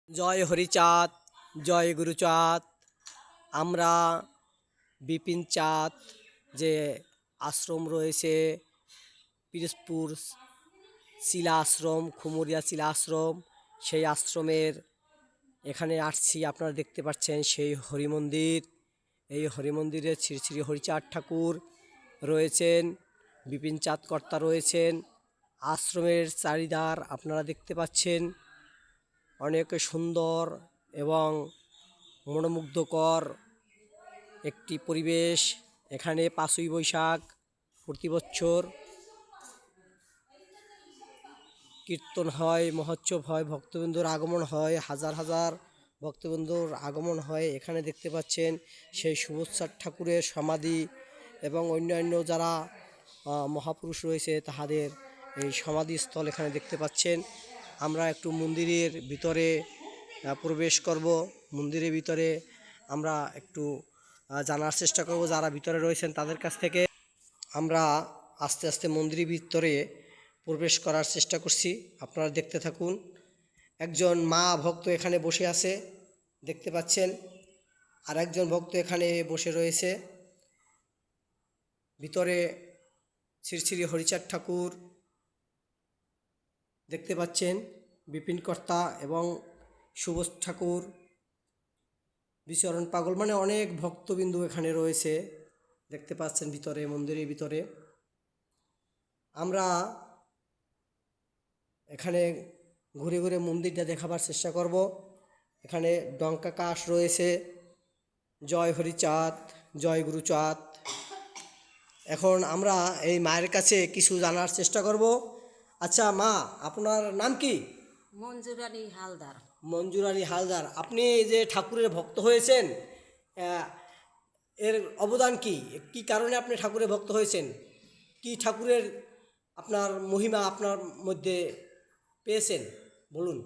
জয় হরিচাঁদ, জয় গুরুচাঁদ। আমরা বিপিন চাঁদ যে আশ্রম রয়েছে পিরোজপুর শিলা আশ্রম, খুমুরিয়া শিলা আশ্রম, সেই আশ্রমের এখানে আসছি। আপনারা দেখতে পাচ্ছেন সেই হরিমন্দির। এই হরিমন্দিরে শ্রী শ্রী হরিচাঁদ ঠাকুর রয়েছেন, বিপিন চাঁদ কর্তা রয়েছেন। আশ্রমের চারিধার আপনারা দেখতে পাচ্ছেন, অনেক সুন্দর এবং মনোমুগ্ধকর একটি পরিবেশ। এখানে ৫ই বৈশাখ প্রতি বছর কীর্তন হয়, মহোৎসব হয়, ভক্তবৃন্দর আগমন হয়, হাজার হাজার ভক্তবৃন্দর আগমন হয়। এখানে দেখতে পাচ্ছেন সেই সুবোধ ঠাকুরের সমাধি এবং অন্যান্য যারা মহাপুরুষ রয়েছে তাহাদের এই সমাধিস্থল এখানে দেখতে পাচ্ছেন। আমরা একটু মন্দিরের ভিতরে প্রবেশ করব। মন্দিরের ভিতরে আমরা একটু জানার চেষ্টা করব যারা ভিতরে রয়েছেন তাদের কাছ থেকে। আমরা আস্তে আস্তে মন্দিরের ভিতরে প্রবেশ করার চেষ্টা করছি, আপনারা দেখতে থাকুন। একজন মা ভক্ত এখানে বসে আছে দেখতে পাচ্ছেন, আর একজন ভক্ত এখানে বসে রয়েছে। ভিতরে শ্রী শ্রী হরিচাঁদ ঠাকুর দেখতে পাচ্ছেন, বিপিন কর্তা এবং সুবোধ ঠাকুর, বিচরণ পাগল, মানে অনেক ভক্তবিন্দু এখানে রয়েছে দেখতে পাচ্ছেন ভিতরে, মন্দিরের ভিতরে। আমরা এখানে ঘুরে ঘুরে মন্দিরটা দেখাবার চেষ্টা করব। এখানে ডঙ্কা কাশ রয়েছে, জয় হরিচাঁদ, জয় গুরুচাঁদ। এখন আমরা এই মায়ের কাছে কিছু জানার চেষ্টা করব। আচ্ছা মা, আপনার নাম কি? মঞ্জুরানী হালদার। মঞ্জুরানী হালদার। আপনি যে ঠাকুরের ভক্ত হয়েছেন, এর অবদান কি? কি কারণে আপনি ঠাকুরের ভক্ত হয়েছেন? কি ঠাকুরের আপনার মহিমা আপনার মধ্যে পেয়েছেন বলুন।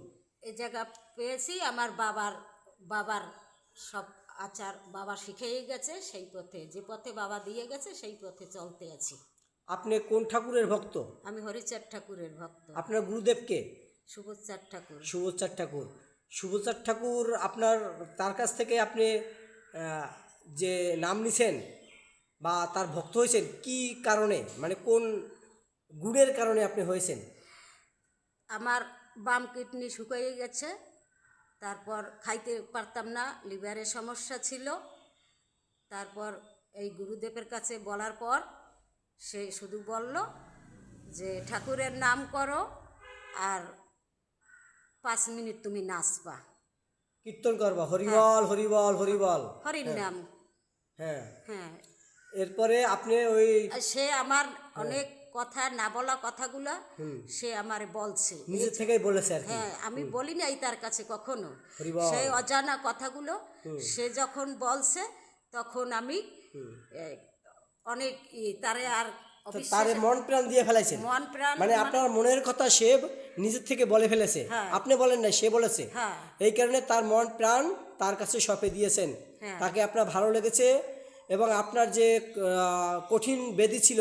এই জায়গা পেয়েছি আমার বাবার বাবার সব আচার বাবা শিখিয়ে গেছে, সেই পথে, যে পথে বাবা দিয়ে গেছে সেই পথে চলতে আছি। আপনি কোন ঠাকুরের ভক্ত? আমি হরিচাঁদ ঠাকুরের ভক্ত। আপনার গুরুদেবকে? সুবোধচাঁদ ঠাকুর। সুবোধচাঁদ ঠাকুর। সুবোধচাঁদ ঠাকুর আপনার, তার কাছ থেকে আপনি যে নাম নিছেন বা তার ভক্ত হয়েছেন কি কারণে, মানে কোন গুণের কারণে আপনি হয়েছেন? আমার বাম কিডনি শুকিয়ে গেছে, তারপর খাইতে পারতাম না, লিভারের সমস্যা ছিল। তারপর এই গুরুদেবের কাছে বলার পর সে শুধু বলল যে ঠাকুরের নাম করো আর 5 মিনিট তুমি নাচবা, কীর্তন করবা, হরিবল হরিবল হরিবল, হরির নাম। হ্যাঁ হ্যাঁ, এরপরে আপনি ওই সে আমার অনেক কথা না বলা কথাগুলো সে আমারে বলছে, নিজে থেকেই বলেছে আর কি। হ্যাঁ, আমি বলি নাই তার কাছে কখনো। হরিবল। সেই অজানা কথাগুলো সে যখন বলছে তখন আমি অনেক তারে আর তারে মন প্রাণ দিয়ে ফেলাইছেন, মন প্রাণ, মানে আপনার মনের কথা সে নিজের থেকে বলে ফেলেছে, আপনি বলেন না, সে বলেছে। হ্যাঁ, এই কারণে তার মন প্রাণ তার কাছে সঁপে দিয়েছেন। তাকে আপনার ভালো লেগেছে এবং আপনার যে কঠিন ব্যাধি ছিল,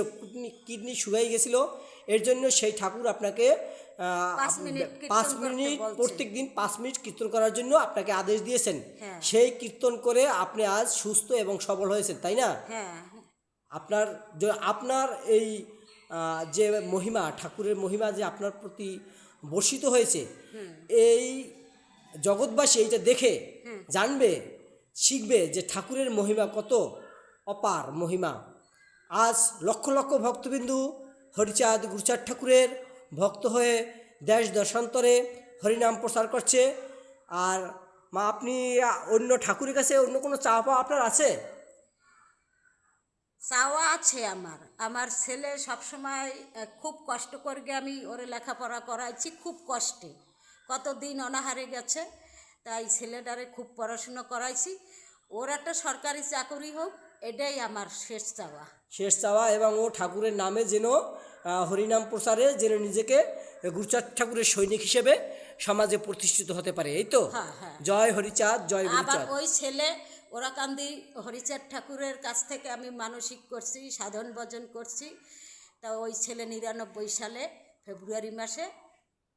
কিডনি শুকিয়ে গেছিল, এর জন্য সেই ঠাকুর আপনাকে 5 মিনিট প্রত্যেক দিন 5 মিনিট কীর্তন করার জন্য আপনাকে আদেশ দিয়েছেন। সেই কীর্তন করে আপনি আজ সুস্থ এবং সবল হয়েছেন, তাই না? হ্যাঁ, আপনার এই যে মহিমা, ঠাকুরের মহিমা যে আপনার প্রতি বর্ষিত হয়েছে, এই জগৎবাসী এইটা দেখে জানবে, শিখবে যে ঠাকুরের মহিমা কত অপার মহিমা। আজ লক্ষ লক্ষ ভক্তবিন্দু হরিচাঁদ গুরুচাঁদ ঠাকুরের ভক্ত হয়ে দেশ দেশান্তরে হরিনাম প্রচার করছে। আর মা, আপনি অন্য ঠাকুরের কাছে অন্য কোনো চাওয়া পাওয়া আপনার আছে? চাওয়া আছে আমার। আমার ছেলে সবসময় খুব কষ্ট করে আমি ওরে লেখাপড়া করাইছি, খুব কষ্টে, কতদিন অনাহারে গেছে, তাই ছেলেটারে খুব পড়াশুনো করাইছি। ওর একটা সরকারি চাকরি হোক, এটাই আমার শেষ চাওয়া। শেষ চাওয়া, এবং ও ঠাকুরের নামে যেন হরিনাম প্রচারে যেন নিজেকে গুরুচাঁদ ঠাকুরের সৈনিক হিসেবে সমাজে প্রতিষ্ঠিত হতে পারে, এই তো? হ্যাঁ, হ্যাঁ। জয় হরিচাঁদ, জয় গুরুচাঁদ। আবার ওই ছেলে ওরাকান্দি হরিচাঁদ ঠাকুরের কাছ থেকে আমি মানসিক করছি, সাধন ভজন করছি। তা ওই ছেলে 99 সালে ফেব্রুয়ারি মাসে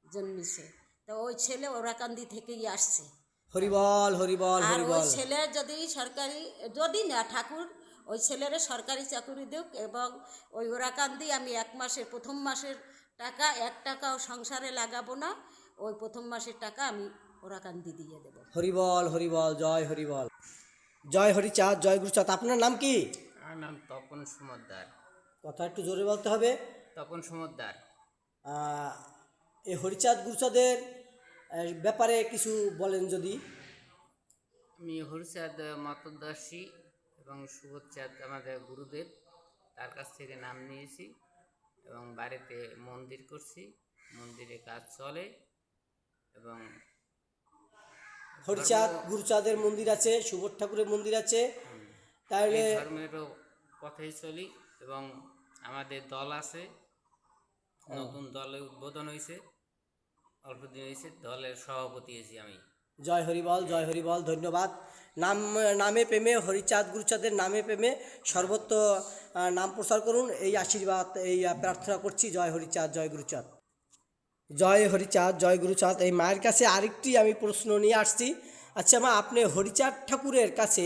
জন্মিছে। তো ওই ছেলে ওরাকান্দি থেকেই আসছে। হরিবল হরিবল আর ওই হরিবল। ছেলে যদি সরকারি, যদি না ঠাকুর ওই ছেলের সরকারি চাকরি দেখ, এবং ওই ওরাকান্দি আমি 1 মাসের, প্রথম মাসের টাকা 1 টাকাও সংসারে লাগাবো না, ওই প্রথম মাসের টাকা আমি ওরাকান্দি দিয়ে দেবো। হরিবল হরিবল, জয় হরিবল, জয় হরিচাঁদ, জয় গুরুচাঁদ। আপনার নাম কি? আমার নাম তপন সমদ্দার। কথা একটু জোরে বলতে হবে। তপন সমদ্দার। এই হরিচাঁদ গুরুচাঁদের ব্যাপারে কিছু বলেন যদি। আমি হরিচাঁদ মতদাসী এবং সুবোধচাঁদ আমাদের গুরুদেব, তার কাছ থেকে নাম নিয়েছি এবং বাড়িতে মন্দির করছি, মন্দিরে কাজ চলে এবং হরিচাঁদ গুরুচাঁদের মন্দির আছে, সুবোধ ঠাকুরের মন্দির আছে, তাহলে এই ধর্মেরও পথেই চলি এবং আমাদের দল আছে, নতুন দলে উদ্বোধন হয়েছে, অল্প দিন হয়েছে, দলের সভাপতি আছি আমি। জয় হরিবল, জয় হরিবল, ধন্যবাদ। নামে প্রেমে, হরিচাঁদ গুরুচাঁদের নামে প্রেমে সর্বত্র নাম প্রচার করুন, এই আশীর্বাদ, এই প্রার্থনা করছি। জয় হরিচাঁদ, জয় গুরুচাঁদ। জয় হরিচাঁদ, জয় গুরুচাঁদ। এই মায়ের কাছে আরেকটি আমি প্রশ্ন নিয়ে আসছি। আচ্ছা মা, আপনি হরিচাঁদ ঠাকুরের কাছে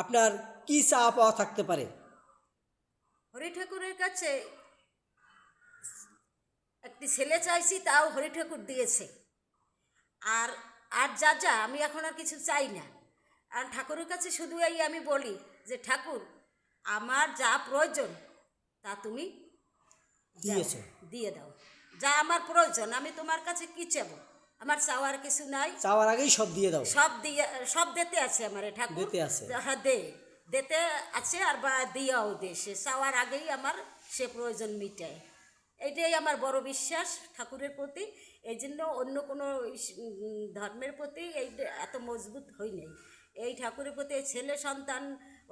আপনার কি চাওয়া পাওয়া থাকতে পারে? হরি ঠাকুরের কাছে একটি ছেলে চাইছি, তাও হরি ঠাকুর দিয়েছে। আর আর যা যা আমি এখন আর কিছু চাই না। আর ঠাকুরের কাছে শুধু এই আমি বলি যে ঠাকুর, আমার যা প্রয়োজন তা তুমি দিয়েছে, দিয়ে দাও। যা আমার প্রয়োজন, আমি তোমার কাছে কি চাবো? আমার চাওয়ার কিছু নাই, চাওয়ার আগেই সব দিয়ে দাও। সব দিয়ে, সব দিতে আছে আমার ঠাকুর। দিতে আছে। হ্যাঁ, দিতে আছে, আর বা দিয়াও দে। সে চাওয়ার আগেই আমার সে প্রয়োজন মিটায়। এইটাই আমার বড় বিশ্বাস ঠাকুরের প্রতি। এই জন্য অন্য কোনো ধর্মের প্রতি এই এত মজবুত হই নাই। এই ঠাকুরের প্রতি, এই ছেলে সন্তান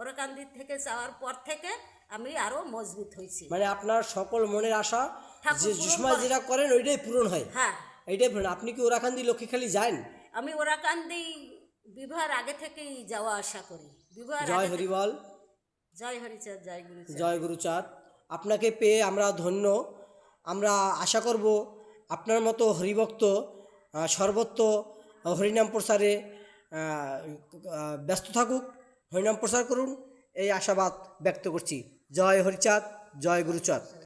ওরাকান্দির থেকে চাওয়ার পর থেকে আমি আরও মজবুত হয়েছি। মানে আপনার সকল মনের আশা ঠাকুর যে পূরণ সময় করে। যেটা করেন ওইটাই পূরণ হয়। হ্যাঁ, এইটাই পূরণ। আপনি কি ওরাকান্দি লক্ষ্মীখালি যান? আমি ওরাকান্দি বিবাহের আগে থেকেই যাওয়া আসা করি। বিবাহের জয় আগে হরিবল, জয় হরিচাঁদ, জয় গুরুচাঁদ। জয় গুরুচাঁদ। আপনাকে পেয়ে আমরা ধন্য। আমরা আশা করব আপনার মতো হরিভক্ত সর্বত্র হরিনাম প্রচারে ব্যস্ত থাকুক, হরিনাম প্রচার করুন, এই আশাবাদ ব্যক্ত করছি। জয় হরিচাঁদ, জয় গুরুচাঁদ।